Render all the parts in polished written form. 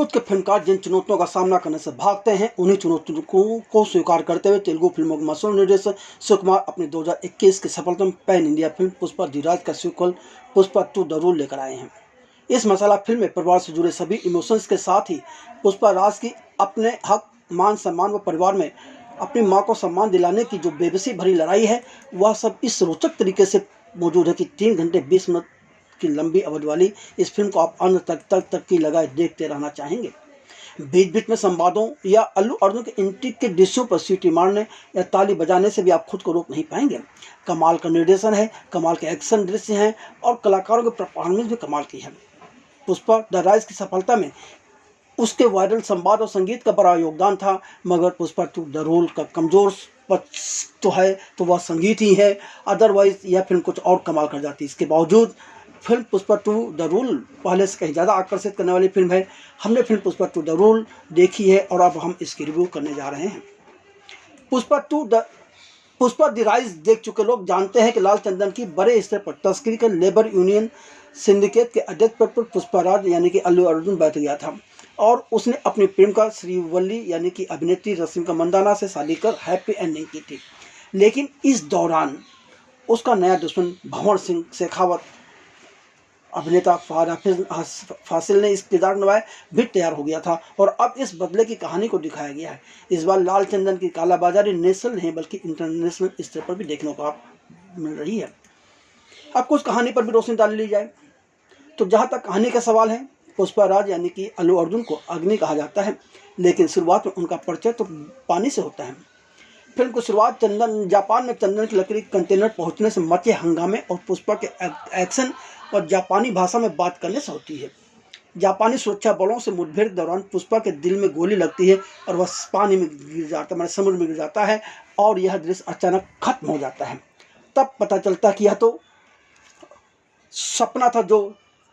बॉलीवुड के फिल्मकार जिन चुनौतियों का सामना करने से भागते हैं, उन्हीं चुनौतियों को स्वीकार करते हुए तेलुगु फिल्मों के मशहूर निर्देशक सुकुमार अपनी 2021 की सफलतम pan India film Pushpa the rule का सीक्वल पुष्पा 2 द रूल लेकर आए हैं। इस मसाला फिल्म में परिवार से जुड़े सभी इमोशंस के साथ ही पुष्पा राज की अपने हक, मान सम्मान व परिवार में अपनी मां को सम्मान दिलाने की जो बेबसी भरी लड़ाई है, वह सब इस रोचक तरीके से मौजूद है कि 3 घंटे 20 मिनट की लंबी अवधि वाली इस फिल्म को आप अंत तक की लगाए देखते रहना चाहेंगे। बीच बीच में संवादों या अल्लू अर्जुन के एंट्री के दृश्यों पर सीटी मारने या ताली बजाने से भी आप खुद को रोक नहीं पाएंगे। कमाल का निर्देशन है, कमाल के एक्शन दृश्य हैं और कलाकारों की परफॉर्मेंस भी कमाल की है। पुष्पा द राइज की सफलता में उसके वायरल संवाद और संगीत का बड़ा योगदान था, मगर पुष्पा 2 द रूल का कमजोर पक्ष तो है तो वह संगीत ही है, अदरवाइज यह फिल्म कुछ और कमाल कर जाती। इसके बावजूद फिल्म पुष्पा 2 द रूल पहले से कहीं ज़्यादा आकर्षित करने वाली फिल्म है। हमने फिल्म पुष्पा 2 द रूल देखी है और अब हम इसकी रिव्यू करने जा रहे हैं। पुष्पा द राइज देख चुके लोग जानते हैं कि लाल चंदन की बड़े स्तर पर तस्करी के लेबर यूनियन सिंडिकेट के अध्यक्ष पद पर पुष्पा राज यानी कि अल्लू अर्जुन बैठ गया था और उसने अपनी प्रेम का श्रीवल्ली यानी कि अभिनेत्री रश्मिका मंदाना से शादी कर हैप्पी एंडिंग की थी। लेकिन इस दौरान उसका नया दुश्मन भंवर सिंह शेखावत अभिनेता फहद फासिल ने इस किरदार निभाया भी तैयार हो गया था और अब इस बदले की कहानी को दिखाया गया है। इस बार लाल चंदन की कालाबाजारी नेशनल नहीं बल्कि इंटरनेशनल स्तर पर भी देखने को आप मिल रही है। अब कुछ कहानी पर भी रोशनी डाल ली जाए तो जहाँ तक कहानी का सवाल है, पुष्पा राज यानी कि अल्लू अर्जुन को अग्नि कहा जाता है, लेकिन शुरुआत में उनका परिचय तो पानी से होता है। फिल्म की शुरुआत जापान में चंदन की लकड़ी कंटेनर पहुंचने से मचे हंगामे और पुष्पा के एक्शन और जापानी भाषा में बात करने से होती है। जापानी सुरक्षा बलों से मुठभेड़ के दौरान पुष्पा के दिल में गोली लगती है और वह पानी में गिर जाता है, समुद्र में गिर जाता है और यह दृश्य अचानक खत्म हो जाता है। तब पता चलता कि यह तो सपना था जो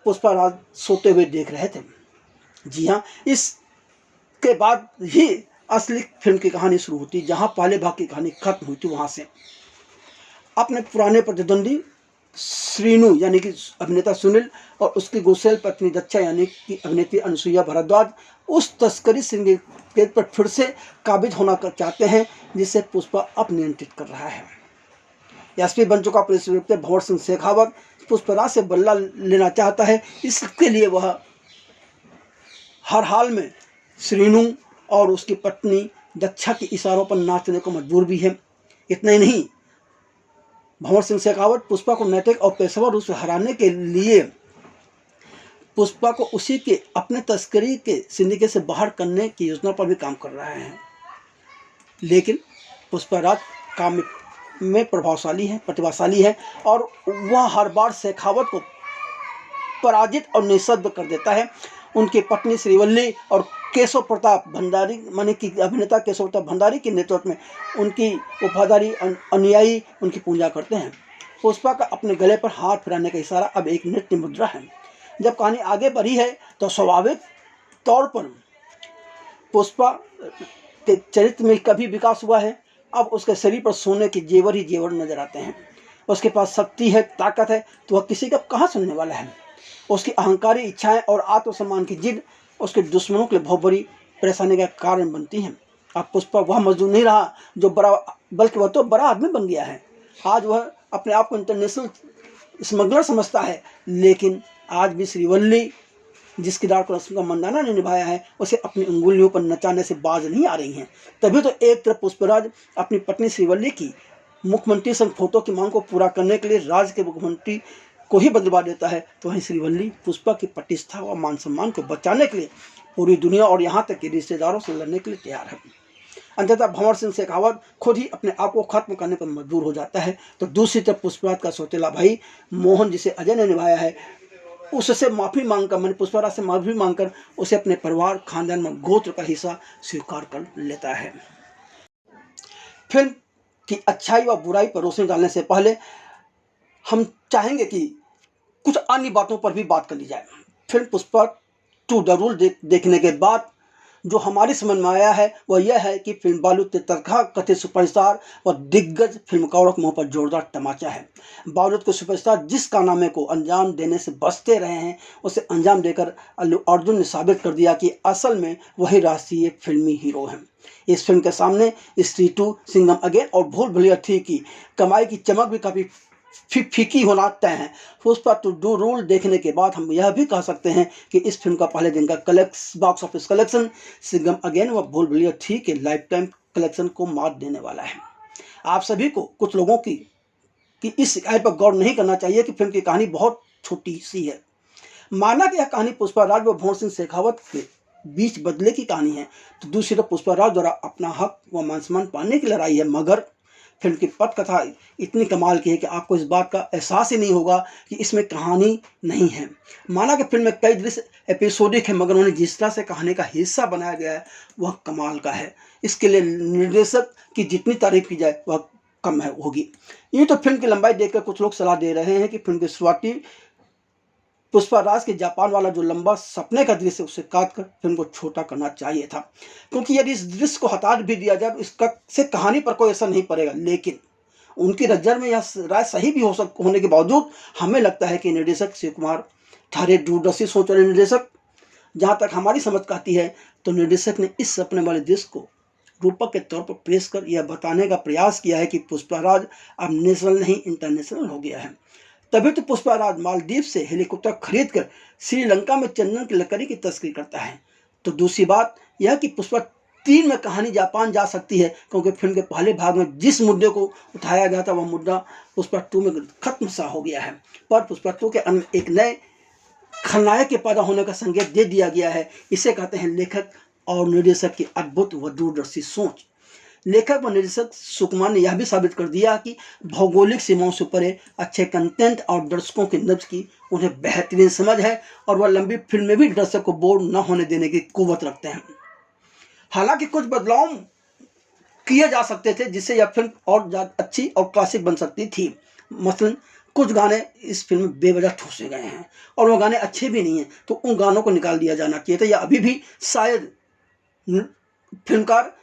पुष्पा राज सोते हुए देख रहे थे। जी हाँ, इसके बाद ही असली फिल्म की कहानी शुरू होती, जहां पहले भाग की कहानी खत्म हुई थी। वहां से अपने पुराने प्रतिद्वंदी श्रीनु यानी कि अभिनेता सुनील और उसकी गुस्सेल पत्नी दक्षा यानी कि अभिनेत्री अनुसुईया भारद्वाज उस तस्करी सिंडिकेट पर फिर से काबिज होना चाहते हैं, जिसे पुष्पा अब नियंत्रित कर रहा है। एसपी बन चुका पुलिस इंस्पेक्टर भंवर सिंह शेखावत पुष्पराज से बदला लेना चाहता है। इसके लिए वह हर हाल में श्रीनु और उसकी पत्नी दक्षा के इशारों पर नाचने को मजबूर भी है। इतना ही नहीं, भंवर सिंह शेखावत पुष्पा को नैतिक और पेशेवर रूप से हराने के लिए पुष्पा को उसी के अपने तस्करी के सिंडिकेट से बाहर करने की योजना पर भी काम कर रहा है। लेकिन पुष्पा राज काम में प्रभावशाली है, प्रतिभाशाली है और वह हर बार शेखावत को पराजित और निःशब्द कर देता है। उनकी पत्नी श्रीवल्ली और केशव प्रताप भंडारी माने कि अभिनेता केशव प्रताप भंडारी के नेतृत्व में उनकी वफादारी अनुयायी उनकी पूजा करते हैं। पुष्पा का अपने गले पर हाथ फिराने का इशारा अब एक नृत्य मुद्रा है। जब कहानी आगे बढ़ी है तो स्वाभाविक तौर पर पुष्पा के चरित्र में कभी विकास हुआ है। अब उसके शरीर पर सोने के जेवर ही जेवर नजर आते हैं। उसके पास शक्ति है, ताकत है, तो वह किसी का कहाँ सुनने वाला है। उसकी अहंकारी इच्छाएं और आत्मसम्मान की जिद उसके दुश्मनों के लिए बहुत बड़ी परेशानी का कारण बनती हैं। अब पुष्पा वह मजदूर नहीं रहा जो बड़ा, बल्कि वह तो बड़ा आदमी बन गया है। आज वह अपने आप को इंटरनेशनल स्मगलर समझता है, लेकिन आज भी श्रीवल्ली जिस किरदार को रश्मिका मंदाना ने निभाया है, उसे अपनी उंगलियों पर नचाने से बाज नहीं आ रही हैं। तभी तो एक तरफ पुष्पराज अपनी पत्नी श्रीवल्ली की मुख्यमंत्री संग फोटो की मांग को पूरा करने के लिए राज्य के मुख्यमंत्री को ही बदलवा देता है, तो वहीं श्रीवल्ली पुष्पा की प्रतिष्ठा व मान सम्मान को बचाने के लिए पूरी दुनिया और यहाँ तक कि रिश्तेदारों से लड़ने के लिए तैयार है। अंततः भंवर सिंह शेखावत खुद ही अपने आप को खत्म करने पर मजबूर हो जाता है। तो दूसरी तरफ पुष्पराज का सौतेला भाई मोहन, जिसे अजय ने निभाया है, उससे माफ़ी मांगकर, मैंने पुष्पराज से माफ़ी मांगकर उसे अपने परिवार खानदान में गोत्र का हिस्सा स्वीकार कर लेता है। फिल्म की अच्छाई व बुराई पर रोशनी डालने से पहले हम चाहेंगे कि कुछ अन्य बातों पर भी बात कर ली जाए। फिल्म पुष्पा 2 द रूल देखने के बाद जो हमारी समझ में आया है वह यह है कि फिल्म बारूद के तनख्वाह कथित सुपरस्टार व दिग्गज फिल्मकारों के मुंह पर जोरदार तमाचा है। बारूद के सुपरस्टार जिस कारनामे को अंजाम देने से बचते रहे हैं, उसे अंजाम देकर अल्लू अर्जुन ने साबित कर दिया कि असल में वही राष्ट्रीय फिल्मी हीरो हैं। इस फिल्म के सामने स्त्री 2, सिंघम अगेन और भूल भुलैया 3 की कमाई की चमक भी काफ़ी फीकी होना तय है। पुष्पा टू रूल देखने के बाद हम यह भी कह सकते हैं कि इस फिल्म का पहले दिन का box office collection Singham again व भूल भुलैया 3 के लाइफ टाइम कलेक्शन को मात देने वाला है। आप सभी को, कुछ लोगों की इस शिकायत पर गौर नहीं करना चाहिए कि फिल्म की कहानी बहुत छोटी सी है। माना कि यह कहानी पुष्पा राज व भंवर सिंह शेखावत के बीच बदले की कहानी है, तो दूसरी तरफ पुष्पा राज द्वारा अपना हक व मान सम्मान पाने की लड़ाई है। मगर फिल्म की पटकथा इतनी कमाल की है कि आपको इस बात का एहसास ही नहीं होगा कि इसमें कहानी नहीं है। माना कि फिल्म में कई दृश्य एपिसोडिक है, मगर उन्हें जिस तरह से कहानी का हिस्सा बनाया गया है वह कमाल का है। इसके लिए निर्देशक की जितनी तारीफ की जाए वह कम है होगी। यूँ तो फिल्म की लंबाई देखकर कुछ लोग सलाह दे रहे हैं कि फिल्म की शुरुआती पुष्पा राज के जापान वाला जो लंबा सपने का दृश्य उसे काट कर फिल्म को छोटा करना चाहिए था, क्योंकि यदि इस दृश्य को हटा भी दिया जाए तो इसका से कहानी पर कोई असर नहीं पड़ेगा। लेकिन उनकी नज़र में यह राय सही भी होने के बावजूद हमें लगता है कि निर्देशक शिव कुमार ठारे दूरदर्शी सोच वाले निर्देशक, जहाँ तक हमारी समझ आती है, तो निर्देशक ने इस सपने वाले दृश्य को रूपक के तौर पर पेश कर यह बताने का प्रयास किया है कि पुष्पा राज अब नेशनल नहीं इंटरनेशनल हो गया है। तभी तो पुष्पा राज मालदीव से हेलीकॉप्टर खरीद कर श्रीलंका में चंदन की लकड़ी की तस्करी करता है। तो दूसरी बात यह कि पुष्पा 3 में कहानी जापान जा सकती है, क्योंकि फिल्म के पहले भाग में जिस मुद्दे को उठाया गया था वह मुद्दा पुष्पा 2 में खत्म सा हो गया है। पर पुष्पा 2 के अंत एक नए खलनायक के पैदा होने का संकेत दे दिया गया है। इसे कहते हैं लेखक और निर्देशक की अद्भुत व दूरदर्शी सोच। लेखक व निर्देशक सुकुमार ने यह भी साबित कर दिया कि भौगोलिक सीमाओं से परे अच्छे कंटेंट और दर्शकों की नब्ज की उन्हें बेहतरीन समझ है, और वह लंबी फिल्म में भी दर्शक को बोर न होने देने की कुव्वत रखते हैं। हालांकि कुछ बदलाव किए जा सकते थे जिससे यह फिल्म और ज़्यादा अच्छी और क्लासिक बन सकती थी। मसलन कुछ गाने इस फिल्म में बेवजह ठूसे गए हैं और वो गाने अच्छे भी नहीं हैं, तो उन गानों को निकाल दिया जाना चाहिए था, या अभी भी शायद फिल्मकार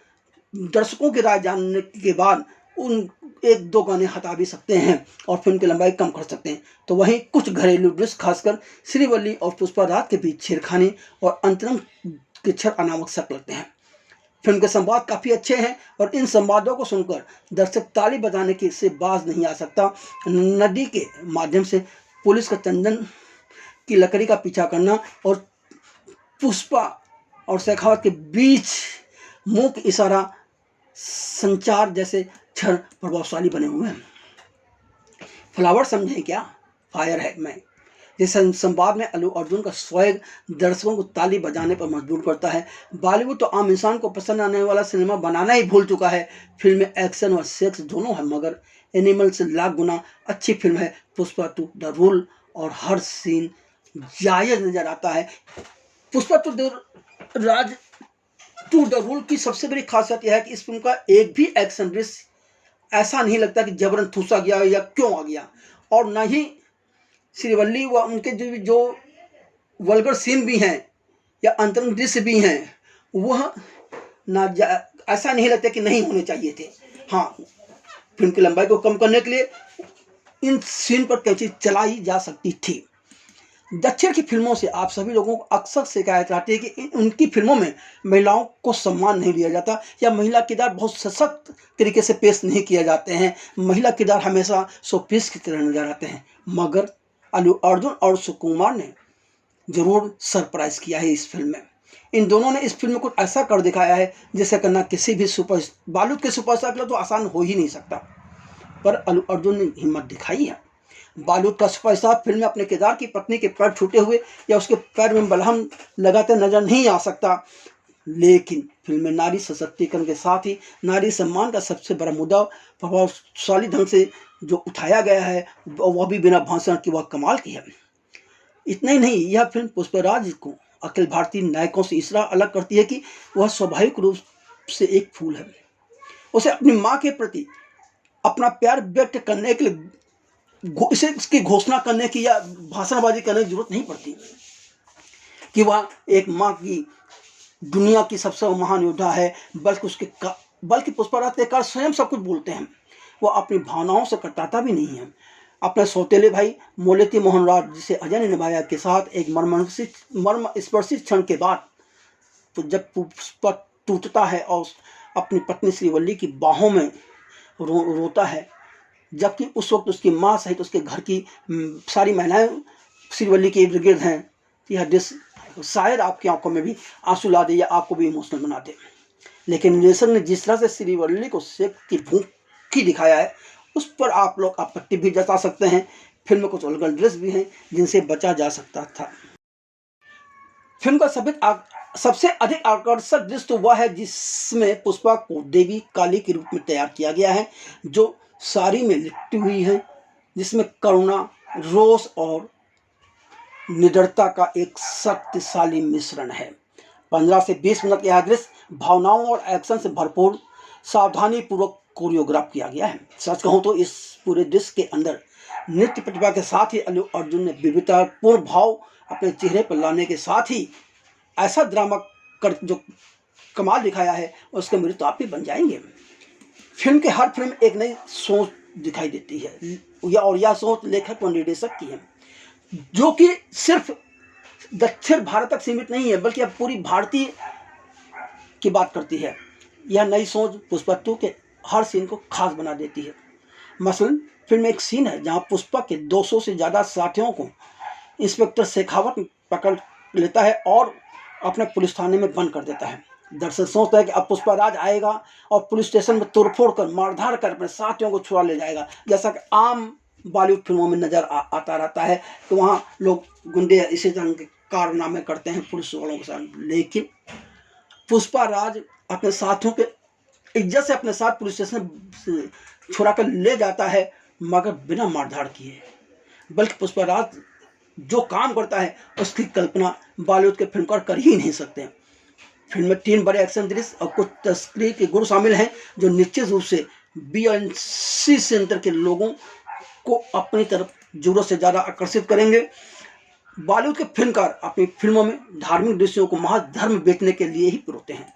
दर्शकों की राय जानने के बाद उन 1-2 गाने हटा भी सकते हैं और फिल्म की लंबाई कम कर सकते हैं। तो वहीं कुछ घरेलू दृश्य खासकर श्रीवल्ली और पुष्पा राज के बीच छेड़खानी और अंतरंग के क्षण अनावश्यक लगते हैं। फिल्म के संवाद काफ़ी अच्छे हैं और इन संवादों को सुनकर दर्शक ताली बजाने की से बाज नहीं आ सकता। नदी के माध्यम से पुलिस का चंदन की लकड़ी का पीछा करना और पुष्पा और शेखावत के बीच मुख्य इशारा संचार जैसे क्षण प्रभावशाली बने हुए हैं। फ्लावर समझे क्या, फायर है मैं जैसे संवाद में अल्लू अर्जुन का स्वैग दर्शकों को ताली बजाने पर मजबूर करता है। बॉलीवुड तो आम इंसान को पसंद आने वाला सिनेमा बनाना ही भूल चुका है। फिल्म में एक्शन व सेक्स दोनों है, मगर एनिमल से लाख गुना अच्छी फिल्म है पुष्पा 2 द रूल, और हर सीन जायज़ नज़र आता है। पुष्पा 2 द रूल की सबसे बड़ी खासियत यह है कि इस फिल्म का एक भी एक्शन दृश्य ऐसा नहीं लगता कि जबरन ठूसा गया या क्यों आ गया, और न ही श्रीवल्ली व उनके जो वल्गर सीन भी हैं या अंतरंग दृश्य भी हैं वह ऐसा नहीं लगता कि नहीं होने चाहिए थे। हाँ, फिल्म की लंबाई को कम करने के लिए इन सीन पर कैंची चलाई जा सकती थी। दक्षिण की फिल्मों से आप सभी लोगों को अक्सर शिकायत आती है कि उनकी फिल्मों में महिलाओं को सम्मान नहीं दिया जाता या महिला किरदार बहुत सशक्त तरीके से पेश नहीं किए जाते हैं। महिला किरदार हमेशा शोपीस की तरह नजर आते हैं, मगर अल्लू अर्जुन और सुकुमार ने जरूर सरप्राइज किया है इस फिल्म में। इन दोनों ने इस फिल्म में कुछ ऐसा कर दिखाया है जिसे करना किसी भी बॉलीवुड के सुपरस्टार के लिए तो आसान हो ही नहीं सकता, पर अल्लू अर्जुन ने हिम्मत दिखाई है। बॉलीवुड का सुपरस्टार फिल्म में अपने किरदार की पत्नी के पैर छूटे हुए या उसके पैर में बलहम लगाते नजर नहीं आ सकता, लेकिन फिल्म में नारी सशक्तिकरण के साथ ही नारी सम्मान का सबसे बड़ा मुद्दा प्रभावशाली ढंग से जो उठाया गया है वह भी बिना भाषण की वह कमाल की है। इतना ही नहीं, यह फिल्म पुष्पराज को अखिल भारतीय नायकों से इस तरह अलग करती है कि वह स्वाभाविक रूप से एक फूल है। उसे अपनी माँ के प्रति अपना प्यार व्यक्त करने के लिए इसे इसकी घोषणा करने की या भाषणबाजी करने की जरूरत नहीं पड़ती कि वह एक माँ की दुनिया की सबसे महान योद्धा है, बल्कि पुष्पाराज के कार स्वयं सब कुछ बोलते हैं। वो अपनी भावनाओं से कटाता भी नहीं है। अपने सौतेले भाई मोलेती मोहन राज, जिसे अजय ने निभाया, के साथ एक मर्मस्पर्शी क्षण के बाद, तो जब पुष्पा टूटता है और अपनी पत्नी श्रीवल्ली की बाहों में रोता है, जबकि उस वक्त उसकी माँ सहित उसके घर की सारी महिलाएं श्रीवल्ली के इर्द गिर्द हैं। यह दृश्य शायद आपकी आंखों में भी आंसू ला दे या आपको भी इमोशनल बना दे। लेकिन निर्देशक ने जिस तरह से श्रीवल्ली को सेक की भूखी दिखाया है, उस पर आप लोग आपत्ति भी जता सकते हैं। फिल्म में कुछ वल्गर दृश्य भी हैं जिनसे बचा जा सकता था। फिल्म का सबसे अधिक आकर्षक दृश्य तो वह है जिसमें पुष्पा को देवी काली के रूप में तैयार किया गया है, जो साड़ी में लिपटी हुई है, जिसमें करुणा, रोष और निडरता का एक शक्तिशाली मिश्रण है। 15 से 20 मिनट यह दृश्य भावनाओं और एक्शन से भरपूर सावधानी पूर्वक कोरियोग्राफ किया गया है। सच कहूँ तो इस पूरे दृश्य के अंदर नृत्य प्रतिभा के साथ ही अल्लू अर्जुन ने विविधतापूर्ण भाव अपने चेहरे पर लाने के साथ ही ऐसा ड्रामा कर जो कमाल दिखाया है, उसके मेरे तो आप भी बन जाएंगे। फिल्म के हर फिल्म एक नई सोच दिखाई देती है, और यह सोच लेखक व निर्देशक की है, जो कि सिर्फ दक्षिण भारत तक सीमित नहीं है, बल्कि अब पूरी भारतीय की बात करती है। यह नई सोच पुष्पा 2 के हर सीन को खास बना देती है। मसलन फिल्म में एक सीन है जहां पुष्पा के 200 से ज़्यादा साथियों को इंस्पेक्टर शेखावत पकड़ लेता है और अपने पुलिस थाने में बंद कर देता है। दर्शक सोचता है कि अब पुष्पाराज आएगा और पुलिस स्टेशन में तोड़फोड़ कर, मारधाड़ कर अपने साथियों को छुड़ा ले जाएगा, जैसा कि आम बॉलीवुड फिल्मों में नजर आता रहता है कि वहाँ लोग गुंडे इसी तरह के कारनामे करते हैं पुलिस वालों के साथ। लेकिन पुष्पाराज अपने साथियों के इज्जत से अपने साथ पुलिस स्टेशन से छुड़ा कर ले जाता है, मगर बिना मारधाड़ किए। बल्कि पुष्पाराज जो काम करता है उसकी कल्पना बॉलीवुड के फिल्मकार कर ही नहीं सकते। फिल्म में 3 बड़े एक्शन दृश्य और कुछ तस्करी के गुण शामिल हैं, जो निश्चित रूप से BNC सेंटर के लोगों को अपनी तरफ जरूरत से ज़्यादा आकर्षित करेंगे। बॉलीवुड के फिल्मकार अपनी फिल्मों में धार्मिक दृश्यों को महज धर्म बेचने के लिए ही पिरोते हैं,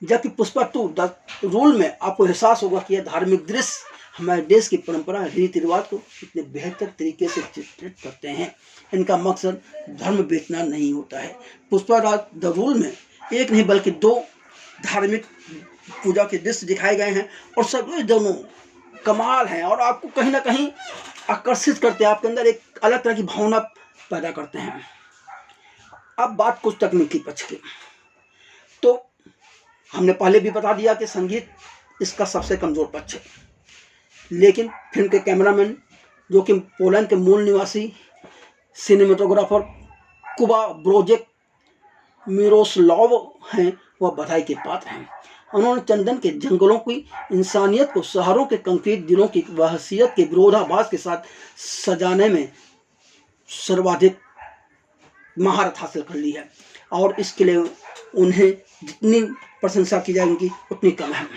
जबकि पुष्पा 2 द रूल में आपको एहसास होगा कि यह धार्मिक दृश्य हमारे देश की परंपरा, रीति रिवाज को कितने बेहतर तरीके से चित्रित करते हैं। इनका मकसद धर्म बेचना नहीं होता है। पुष्पाराज द रूल में एक नहीं बल्कि 2 धार्मिक पूजा के दृश्य दिखाए गए हैं, और सभी दोनों कमाल हैं और आपको कहीं ना कहीं आकर्षित करते हैं, आपके अंदर एक अलग तरह की भावना पैदा करते हैं। अब बात कुछ तकनीकी पक्ष की, तो हमने पहले भी बता दिया कि संगीत इसका सबसे कमजोर पक्ष है, लेकिन फिल्म के कैमरामैन, जो कि पोलैंड के मूल निवासी सिनेमेटोग्राफर कुबा ब्रोजेक मिरोस्लाव हैं, वह बधाई के पात्र हैं। उन्होंने चंदन के जंगलों की इंसानियत को शहरों के कंक्रीट दिलों की वहसियत के विरोधाभास के साथ सजाने में सर्वाधिक महारत हासिल कर ली है, और इसके लिए उन्हें जितनी प्रशंसा की जाए उनकी उतनी कम है।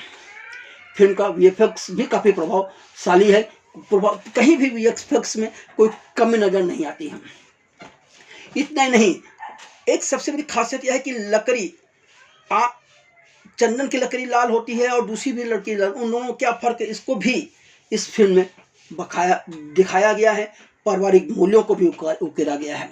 फिल्म का VFX भी काफ़ी प्रभावशाली है, कहीं भी VFX में कोई कमी नज़र नहीं आती है। इतना ही नहीं, एक सबसे बड़ी खासियत यह है कि लकड़ी, चंदन की लकड़ी लाल होती है और दूसरी भी लकड़ी लाल, उन दोनों क्या फ़र्क है, इसको भी इस फिल्म में दिखाया गया है। पारिवारिक मूल्यों को भी उकेरा गया है।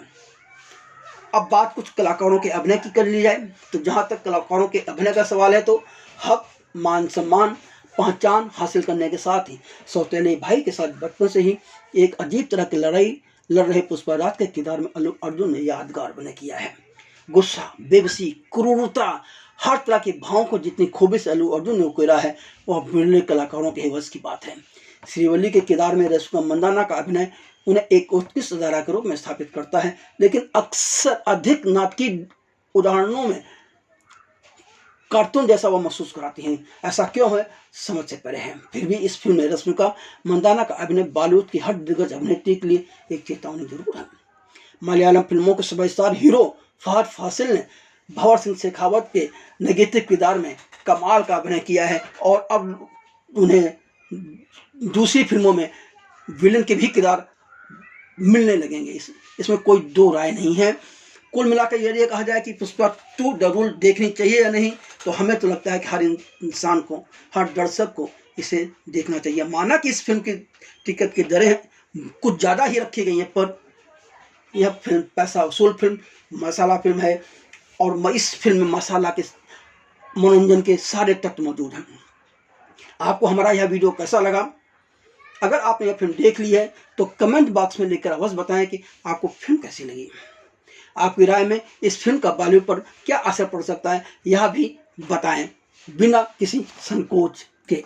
अब बात कुछ कलाकारों के अभिनय की कर ली जाए, तो जहाँ तक कलाकारों के अभिनय का सवाल है, तो हक, मान सम्मान, पहचान हासिल करने के साथ ही सौतेले भाई के साथ बचपन से ही एक अजीब तरह की लड़ाई लड़ रहे पुष्पाराज के किरदार में अल्लू अर्जुन ने यादगार अभिनय किया है। गुस्सा, बेबसी, क्रूरता, हर तरह के भावों को जितनी खूबी से अल्लू अर्जुन ने उकेरा है, वह बिरले कलाकारों के हिवस की बात है। श्रीवल्ली के किरदार में रेशमा मंदाना का अभिनय उन्हें एक उत्कृष्ट अदारा के रूप में स्थापित करता है, लेकिन अक्सर अधिक नाटकीय उदाहरणों में कार्टून जैसा वह महसूस कराती हैं। ऐसा क्यों है, समझ से परे है। फिर भी इस फिल्म में रश्मिका मंदाना का अभिनय बॉलीवुड की हर दिग्गज अभिनेत्री के लिए एक चेतावनी जरूर है। मलयालम फिल्मों के सुपरस्टार हीरो फहद फासिल ने भंवर सिंह शेखावत के नेगेटिव किरदार में कमाल का अभिनय किया है, और अब उन्हें दूसरी फिल्मों में विलन के भी किरदार मिलने लगेंगे। इसमें कोई दो राय नहीं है। कुल मिलाकर यदि कहा जाए कि पुष्पा 2 जरूर देखनी चाहिए या नहीं, तो हमें तो लगता है कि हर इंसान को, हर दर्शक को इसे देखना चाहिए। माना कि इस फिल्म की टिकट की दरें कुछ ज़्यादा ही रखी गई हैं, पर यह फिल्म पैसा वसूल फिल्म, मसाला फिल्म है, और इस फिल्म में मसाला के, मनोरंजन के सारे तत्व मौजूद हैं। आपको हमारा यह वीडियो कैसा लगा? अगर आपने यह फिल्म देख ली है तो कमेंट बॉक्स में लिखकर अवश्य बताएं कि आपको फिल्म कैसी लगी। आपकी राय में इस फिल्म का बॉलीवुड पर क्या असर पड़ सकता है, यह भी बताएं बिना किसी संकोच के।